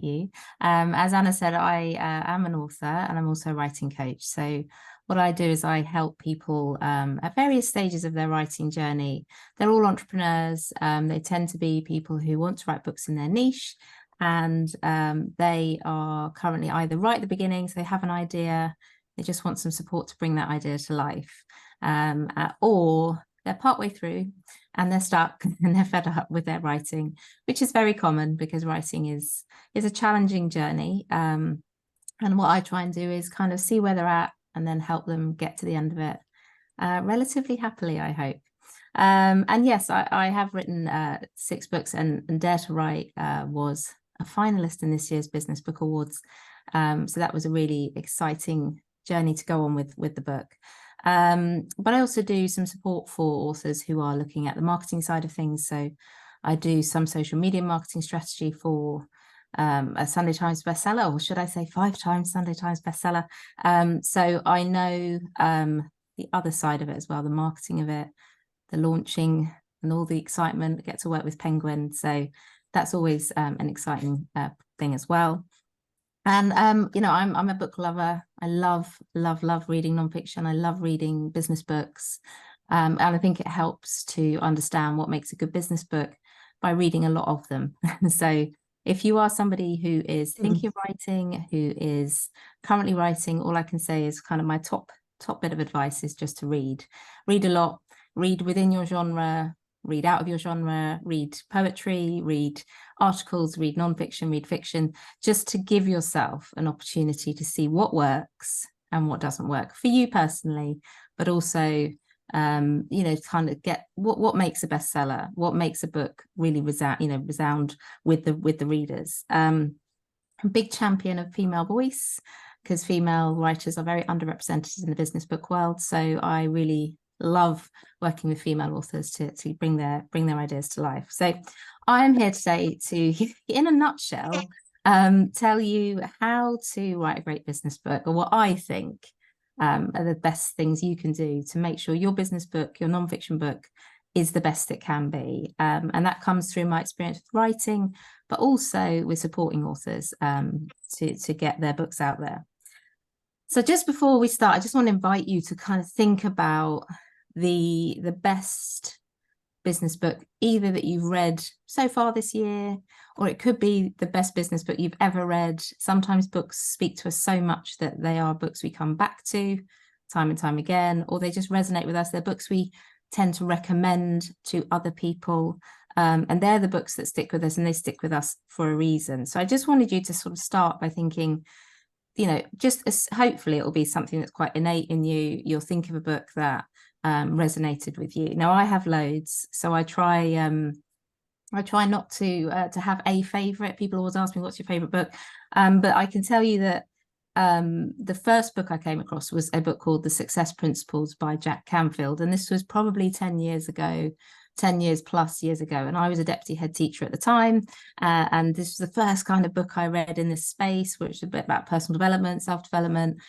you. As Anna said, I am an author and I'm also a writing coach. So what I do is I help people at various stages of their writing journey. They're all entrepreneurs. They tend to be people who want to write books in their niche, and they are currently either right at the beginning, so they have an idea, they just want some support to bring that idea to life, or they're partway through and they're stuck and they're fed up with their writing, which is very common because writing is a challenging journey. And what I try and do is kind of see where they're at and then help them get to the end of it relatively happily, I hope. And yes, I have written 6 books, and Dare to Write was a finalist in this year's Business Book Awards. So that was a really exciting journey to go on with the book. But I also do some support for authors who are looking at the marketing side of things. So I do some social media marketing strategy for a Sunday Times bestseller, or should I say 5 times Sunday Times bestseller. So I know the other side of it as well, the marketing of it, the launching and all the excitement. I get to work with Penguin. So that's always an exciting thing as well. And you know, I'm a book lover. I love reading nonfiction. I love reading business books, and I think it helps to understand what makes a good business book by reading a lot of them. So if you are somebody who is thinking of writing, who is currently writing, all I can say is kind of my top bit of advice is just to read a lot, read within your genre, read out of your genre, read poetry, read articles, read nonfiction, read fiction, just to give yourself an opportunity to see what works and what doesn't work for you personally, but also, you know, kind of get what makes a bestseller, what makes a book really resound with the readers. I'm a big champion of female voice because female writers are very underrepresented in the business book world. So I really love working with female authors to bring their ideas to life. So I'm here today to, in a nutshell, tell you how to write a great business book, or what I think are the best things you can do to make sure your business book, your nonfiction book, is the best it can be. And that comes through my experience with writing, but also with supporting authors to get their books out there. So just before we start, I just want to invite you to kind of think about the best business book either that you've read so far this year, or it could be the best business book you've ever read. Sometimes books speak to us so much that they are books we come back to time and time again, or they just resonate with us. They're books we tend to recommend to other people, and they're the books that stick with us, and they stick with us for a reason. So I just wanted you to sort of start by thinking, you know, just hopefully it'll be something that's quite innate in you. You'll think of a book that resonated with you. Now I have loads, so I try not to have a favorite. People always ask me, what's your favorite book? But I can tell you that the first book I came across was a book called The Success Principles by Jack Canfield, and this was probably 10 years ago, 10 years plus years ago, and I was a deputy head teacher at the time, and this was the first kind of book I read in this space, which was a bit about personal development, self-development,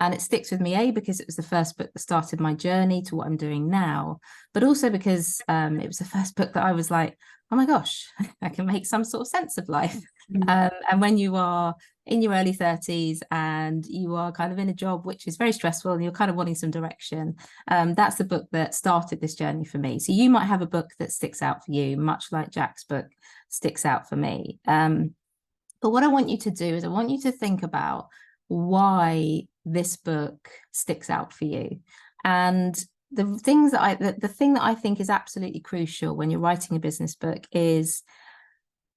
and it sticks with me, because it was the first book that started my journey to what I'm doing now, but also because it was the first book that I was like, oh my gosh, I can make some sort of sense of life. And when you are in your early 30s and you are kind of in a job which is very stressful and you're kind of wanting some direction, that's the book that started this journey for me. So you might have a book that sticks out for you, much like Jack's book sticks out for me. But what I want you to do is I want you to think about why this book sticks out for you. And the thing that I think is absolutely crucial when you're writing a business book is,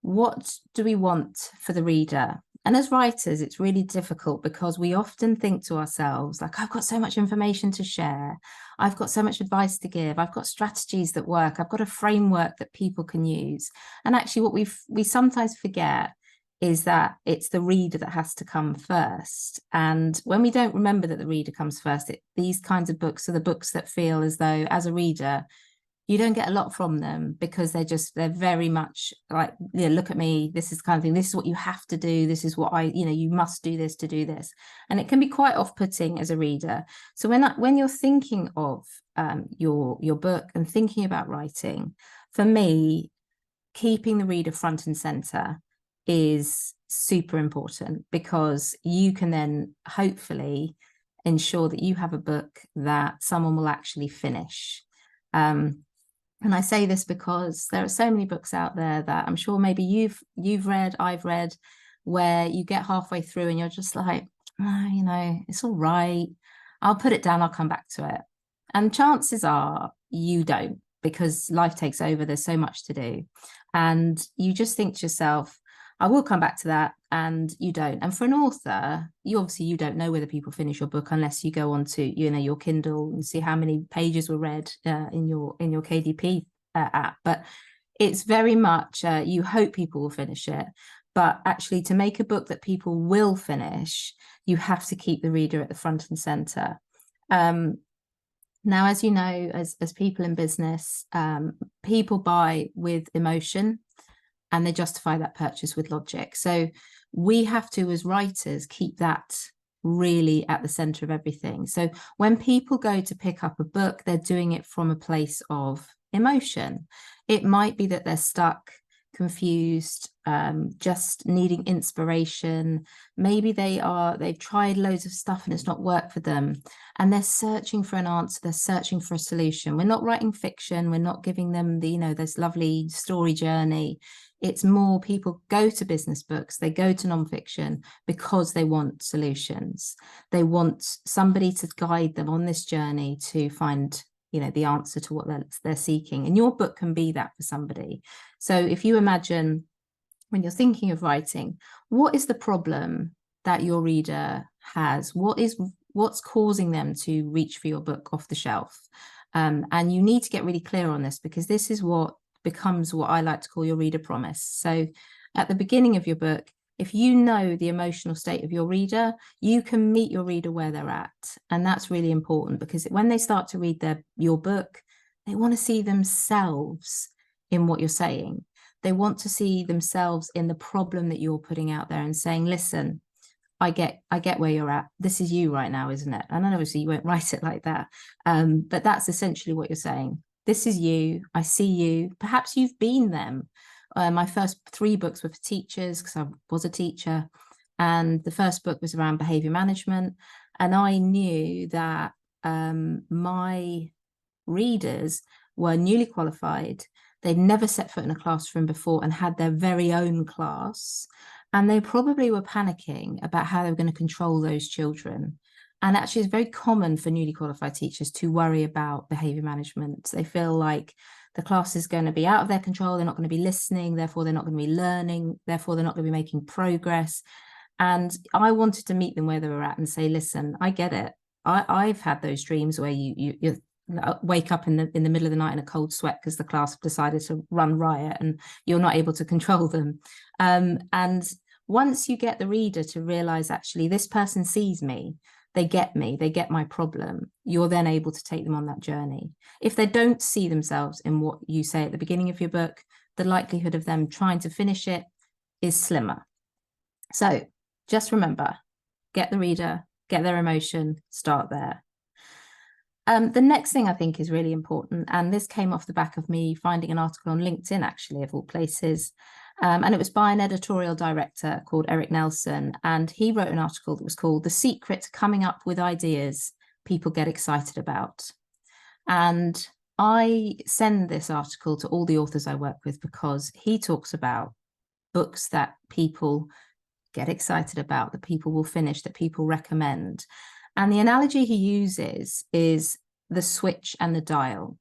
what do we want for the reader? And as writers, it's really difficult because we often think to ourselves, like, I've got so much information to share. I've got so much advice to give. I've got strategies that work. I've got a framework that people can use. And actually what we sometimes forget is that it's the reader that has to come first. And when we don't remember that the reader comes first, these kinds of books are the books that feel as though, as a reader, you don't get a lot from them, because they're very much like, you know, look at me, this is kind of thing, this is what you have to do, this is what you must do this to do this. And it can be quite off-putting as a reader. So when you're thinking of your book and thinking about writing, for me, keeping the reader front and center is super important, because you can then hopefully ensure that you have a book that someone will actually finish. And I say this because there are so many books out there that I'm sure maybe you've read, I've read, where you get halfway through and you're just like, oh, you know, it's all right. I'll put it down, I'll come back to it. And chances are you don't, because life takes over. There's so much to do. And you just think to yourself, I will come back to that, and you don't. And for an author, you don't know whether people finish your book unless you go onto, you know, your Kindle and see how many pages were read in your KDP app. But it's very much you hope people will finish it. But actually, to make a book that people will finish, you have to keep the reader at the front and center. Now, as you know, as people in business, people buy with emotion, and they justify that purchase with logic. So we have to, as writers, keep that really at the center of everything. So when people go to pick up a book, they're doing it from a place of emotion. It might be that they're stuck, confused, just needing inspiration. Maybe they've tried loads of stuff and it's not worked for them, and they're searching for an answer, they're searching for a solution. We're not writing fiction, we're not giving them the, you know, this lovely story journey. It's more, people go to business books, they go to nonfiction because they want solutions. They want somebody to guide them on this journey to find, you know, the answer to what they're seeking. And your book can be that for somebody. So if you imagine, when you're thinking of writing, what is the problem that your reader has? What's causing them to reach for your book off the shelf? And you need to get really clear on this, because this is what becomes what I like to call your reader promise. So at the beginning of your book, if you know the emotional state of your reader, you can meet your reader where they're at. And that's really important, because when they start to read your book, they want to see themselves in what you're saying. They want to see themselves in the problem that you're putting out there and saying, listen, I get where you're at. This is you right now, isn't it? And obviously you won't write it like that. But that's essentially what you're saying. This is you. I see you. Perhaps you've been them. My first 3 books were for teachers, because I was a teacher. And the first book was around behavior management. And I knew that my readers were newly qualified. They'd never set foot in a classroom before and had their very own class. And they probably were panicking about how they were going to control those children. And actually, it's very common for newly qualified teachers to worry about behavior management. They feel like the class is going to be out of their control. They're not going to be listening. Therefore, they're not going to be learning. Therefore, they're not going to be making progress. And I wanted to meet them where they were at and say, listen, I get it. I've had those dreams where you wake up in the middle of the night in a cold sweat because the class have decided to run riot and you're not able to control them. And once you get the reader to realize, actually, this person sees me, they get my problem, you're then able to take them on that journey. If they don't see themselves in what you say at the beginning of your book, the likelihood of them trying to finish it is slimmer. So just remember, get the reader, get their emotion, start there. The next thing I think is really important, and this came off the back of me finding an article on LinkedIn, actually, of all places, and it was by an editorial director called Eric Nelson, and he wrote an article that was called "The Secret to Coming Up with Ideas People Get Excited About." And I send this article to all the authors I work with, because he talks about books that people get excited about, that people will finish, that people recommend. And the analogy he uses is the switch and the dial.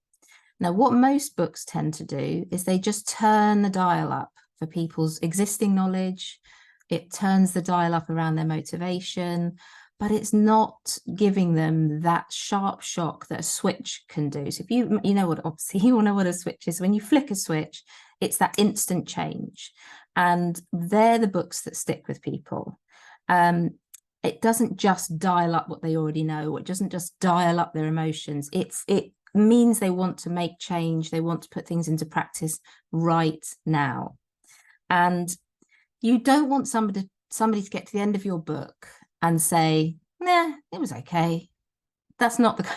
Now, what most books tend to do is they just turn the dial up for people's existing knowledge. It turns the dial up around their motivation, but it's not giving them that sharp shock that a switch can do. So if you know what, obviously you all know what a switch is. When you flick a switch, it's that instant change. And they're the books that stick with people. It doesn't just dial up what they already know, or it doesn't just dial up their emotions. It means they want to make change. They want to put things into practice right now. And you don't want somebody to get to the end of your book and say, nah, it was okay. That's not the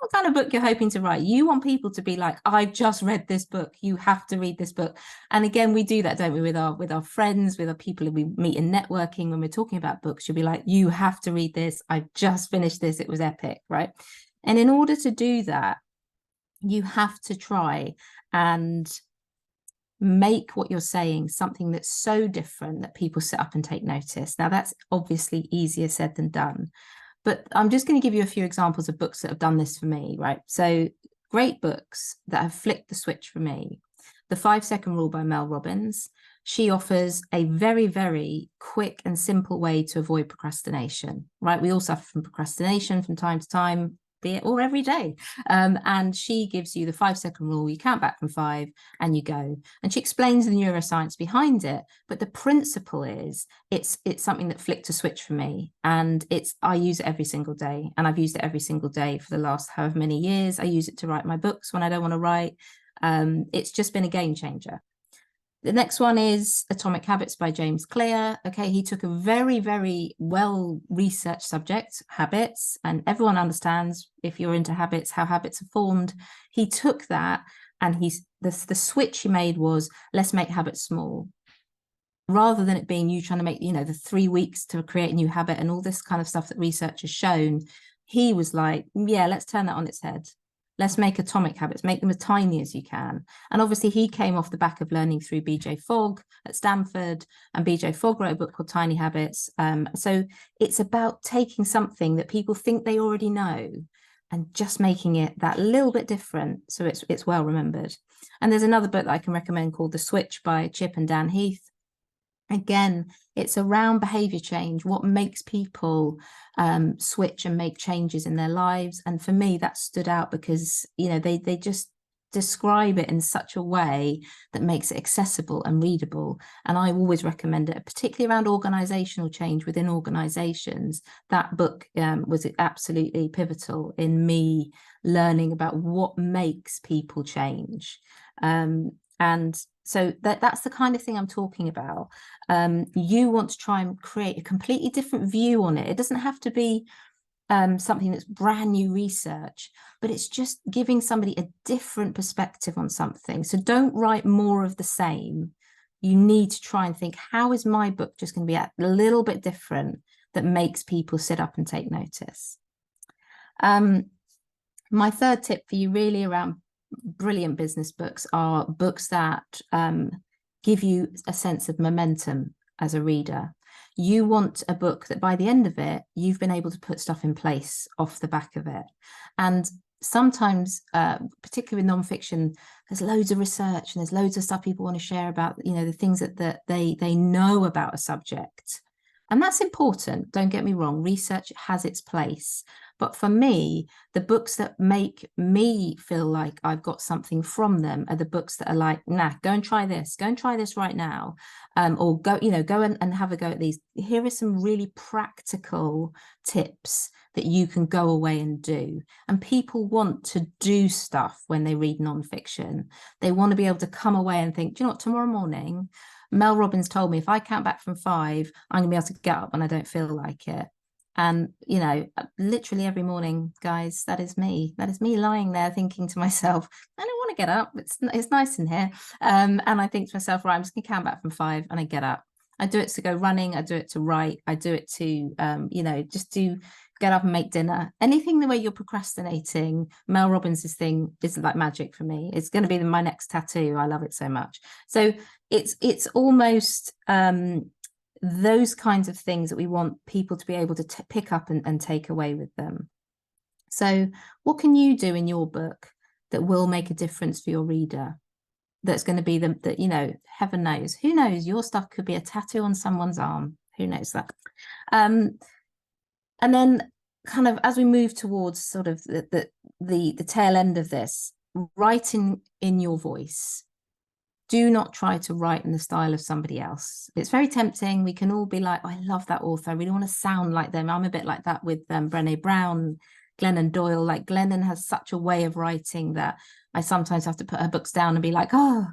what kind of book you're hoping to write. You want people to be like, I've just read this book, you have to read this book. And again, we do that, don't we, with our friends, with our people who we meet in networking. When we're talking about books, you'll be like, you have to read this, I've just finished this, it was epic, right? And in order to do that, you have to try and make what you're saying something that's so different that people sit up and take notice. Now, that's obviously easier said than done, but I'm just going to give you a few examples of books that have done this for me, right? So great books that have flicked the switch for me. The 5-Second Rule by Mel Robbins. She offers a very, very quick and simple way to avoid procrastination, right? We all suffer from procrastination from time to time, be it or every day. And she gives you the 5-second rule. You count back from 5 and you go. And she explains the neuroscience behind it. But the principle is it's something that flicked a switch for me. And I use it every single day. And I've used it every single day for the last however many years. I use it to write my books when I don't want to write. It's just been a game changer. The next one is Atomic Habits by James Clear. Okay, he took a very, very well-researched subject, habits, and everyone understands, if you're into habits, how habits are formed. He took that, and the switch he made was, let's make habits small. Rather than it being you trying to make, the 3 weeks to create a new habit and all this kind of stuff that research has shown, he was like, yeah, let's turn that on its head. Let's make atomic habits, make them as tiny as you can. And obviously he came off the back of learning through BJ Fogg at Stanford, and BJ Fogg wrote a book called Tiny Habits. So it's about taking something that people think they already know and just making it that little bit different so it's well remembered. And there's another book that I can recommend called The Switch by Chip and Dan Heath. Again, it's around behavior change, what makes people switch and make changes in their lives. And for me, that stood out because, they just describe it in such a way that makes it accessible and readable. And I always recommend it, particularly around organizational change within organizations. That book was absolutely pivotal in me learning about what makes people change. And so that's the kind of thing I'm talking about. You want to try and create a completely different view on it. It doesn't have to be something that's brand new research, but it's just giving somebody a different perspective on something. So don't write more of the same. You need to try and think, how is my book just going to be a little bit different that makes people sit up and take notice? My third tip for you really around brilliant business books are books that give you a sense of momentum as a reader. You want a book that by the end of it, you've been able to put stuff in place off the back of it. And sometimes, particularly with nonfiction, there's loads of research and there's loads of stuff people want to share about, the things that they know about a subject. And that's important, don't get me wrong, research has its place. But for me, the books that make me feel like I've got something from them are the books that are like, nah, go and try this right now. Or go and have a go at these. Here are some really practical tips that you can go away and do. And people want to do stuff when they read nonfiction. They want to be able to come away and think, do you know what, tomorrow morning, Mel Robbins told me if I count back from 5, I'm gonna be able to get up when I don't feel like it. And, literally every morning, guys, that is me lying there thinking to myself, I don't want to get up. It's nice in here. And I think to myself, right, I'm just going to count back from 5 and I get up. I do it to go running. I do it to write. I do it to, just to get up and make dinner. Anything the way you're procrastinating, Mel Robbins' thing is like magic for me. It's going to be my next tattoo. I love it so much. So it's almost those kinds of things that we want people to be able to pick up and take away with them. So what can you do in your book that will make a difference for your reader? That's going to be heaven knows, who knows, your stuff could be a tattoo on someone's arm. Who knows that? And then kind of as we move towards sort of the tail end of this, writing in your voice. Do not try to write in the style of somebody else. It's very tempting. We can all be like, oh, I love that author. I really want to sound like them. I'm a bit like that with Brené Brown, Glennon Doyle. Like Glennon has such a way of writing that I sometimes have to put her books down and be like, oh,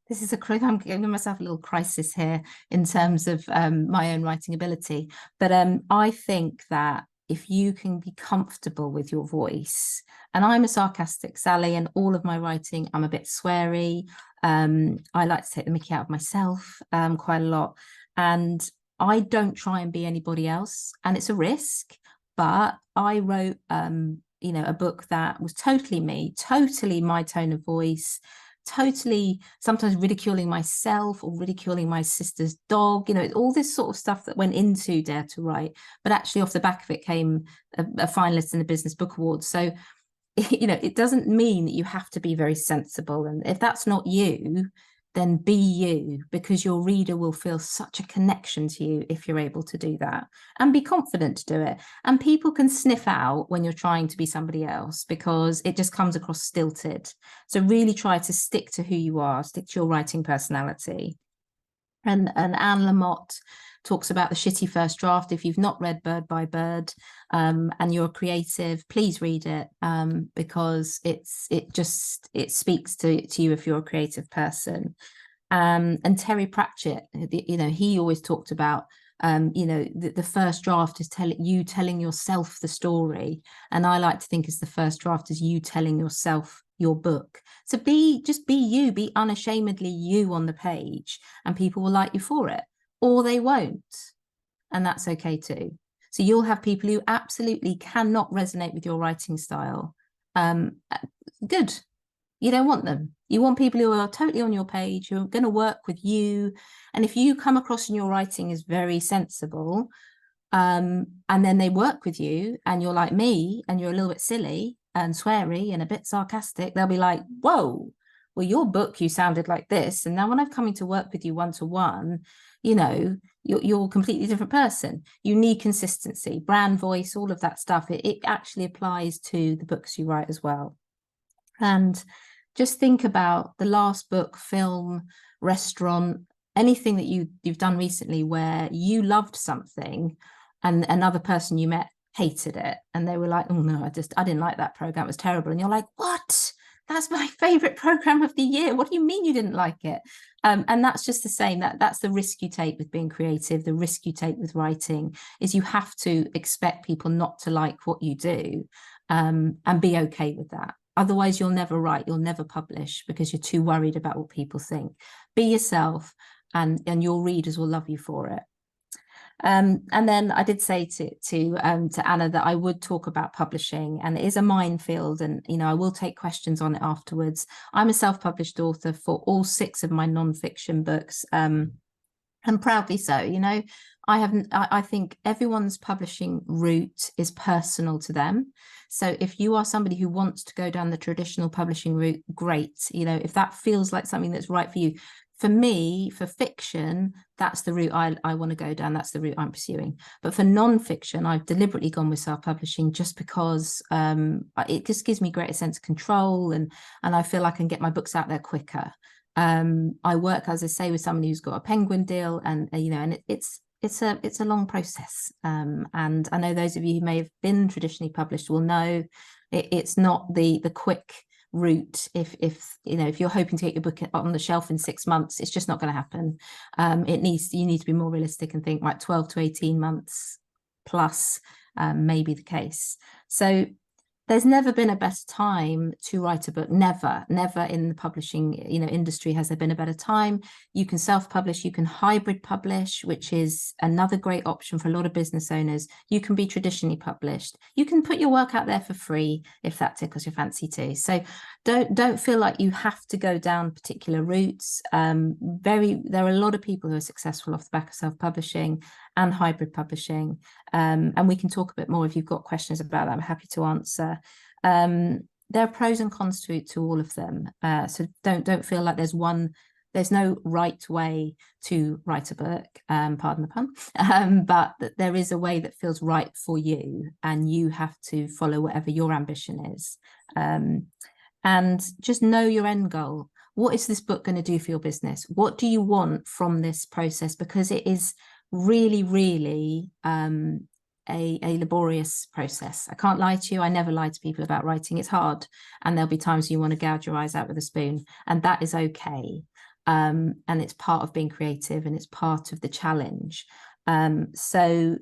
this is I'm giving myself a little crisis here in terms of my own writing ability. But I think that if you can be comfortable with your voice. And I'm a sarcastic Sally, and all of my writing, I'm a bit sweary. I like to take the mickey out of myself quite a lot. And I don't try and be anybody else. And it's a risk, but I wrote, you know, a book that was totally me, totally my tone of voice, totally sometimes ridiculing myself or ridiculing my sister's dog, you know, all this sort of stuff that went into Dare to Write, but actually off the back of it came a finalist in the Business Book Awards. So, you know, it doesn't mean that you have to be very sensible. And if that's not you, then be you, because your reader will feel such a connection to you if you're able to do that, and be confident to do it. And people can sniff out when you're trying to be somebody else, because it just comes across stilted. So really try to stick to who you are, stick to your writing personality. And Anne Lamott talks about the shitty first draft. If you've not read Bird by Bird, and you're a creative, please read it, because it speaks to you if you're a creative person. And Terry Pratchett, you know, he always talked about, you know, the first draft is telling yourself the story, and I like to think as the first draft is you telling yourself your book. So just be you, be unashamedly you on the page, and people will like you for it, or they won't, and that's okay too. So you'll have people who absolutely cannot resonate with your writing style. Good. You don't want them. You want people who are totally on your page, who are going to work with you. And if you come across in your writing as very sensible, and then they work with you and you're like me and you're a little bit silly and sweary and a bit sarcastic, they'll be like, whoa, well, your book, you sounded like this. And now when I'm coming to work with you one-to-one, you know, you're a completely different person. You need consistency, brand voice, all of that stuff. It actually applies to the books you write as well. And just think about the last book, film, restaurant, anything that you've done recently where you loved something and another person you met hated it. And they were like, oh no, I didn't like that program. It was terrible. And you're like, what? That's my favorite program of the year. What do you mean you didn't like it? And that's just the same. That's the risk you take with being creative. The risk you take with writing is you have to expect people not to like what you do, and be okay with that. Otherwise, you'll never write, you'll never publish, because you're too worried about what people think. Be yourself, and your readers will love you for it. And then I did say to Anna that I would talk about publishing, and it is a minefield, and you know, I will take questions on it afterwards. I'm a self-published author for all 6 of my non-fiction books, and proudly so. You know, I think everyone's publishing route is personal to them. So if you are somebody who wants to go down the traditional publishing route, great. You know, if that feels like something that's right for you. For me, for fiction, that's the route I want to go down. That's the route I'm pursuing. But for non-fiction, I've deliberately gone with self-publishing just because it just gives me greater sense of control, and I feel I can get my books out there quicker. I work, as I say, with somebody who's got a Penguin deal, and you know, and it's a long process. And I know those of you who may have been traditionally published will know it's not the quick route. If you know, if you're hoping to get your book on the shelf in 6 months, it's just not going to happen. You need to be more realistic and think like 12 to 18 months plus may be the case. So there's never been a better time to write a book. Never in the publishing, you know, industry has there been a better time. You can self-publish, you can hybrid publish, which is another great option for a lot of business owners. You can be traditionally published. You can put your work out there for free if that tickles your fancy too. So don't feel like you have to go down particular routes. There are a lot of people who are successful off the back of self-publishing and hybrid publishing, and we can talk a bit more if you've got questions about that. I'm happy to answer. There are pros and cons to all of them, so don't feel like there's no right way to write a book, pardon the pun, but there is a way that feels right for you, and you have to follow whatever your ambition is, and just know your end goal. What is this book going to do for your business? What do you want from this process? Because it is really a laborious process. I can't lie to you. I never lie to people about writing. It's hard, and there'll be times you want to gouge your eyes out with a spoon, and that is okay. And it's part of being creative, and it's part of the challenge. So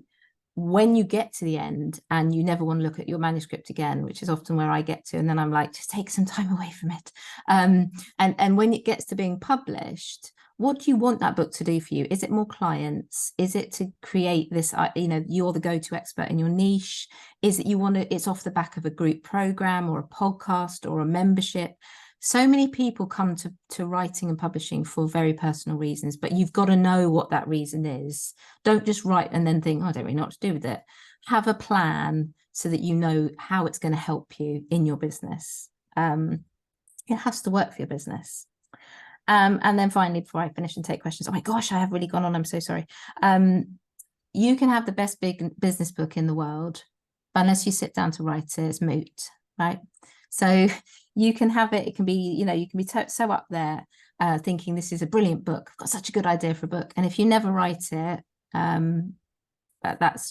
when you get to the end and you never want to look at your manuscript again, which is often where I get to, and then I'm like, just take some time away from it. And when it gets to being published, what do you want that book to do for you? Is it more clients? Is it to create this, you're the go-to expert in your niche? Is it it's off the back of a group program or a podcast or a membership? So many people come to writing and publishing for very personal reasons, but you've got to know what that reason is. Don't just write and then think, oh, I don't really know what to do with it. Have a plan so that you know how it's going to help you in your business. It has to work for your business. And then finally, before I finish and take questions, oh my gosh, I have really gone on. I'm so sorry. You can have the best big business book in the world, but unless you sit down to write it, it's moot, right? So you can have it. It can be, you can be so up there thinking this is a brilliant book. I've got such a good idea for a book. And if you never write it, it's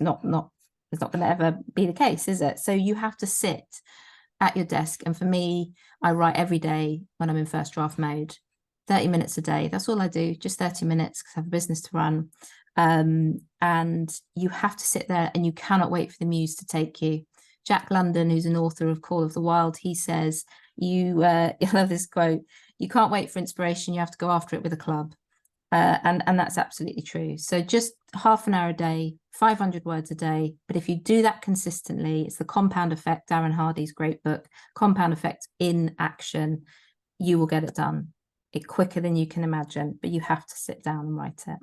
not going to ever be the case, is it? So you have to sit at your desk. And for me, I write every day when I'm in first draft mode, 30 minutes a day. That's all I do, just 30 minutes because I have a business to run. And you have to sit there and you cannot wait for the muse to take you. Jack London, who's an author of Call of the Wild, he says, I love this quote, you can't wait for inspiration, you have to go after it with a club. And that's absolutely true. So just half an hour a day, 500 words a day. But if you do that consistently, it's the compound effect, Darren Hardy's great book, Compound Effect in Action, you will get it done quicker than you can imagine, but you have to sit down and write it.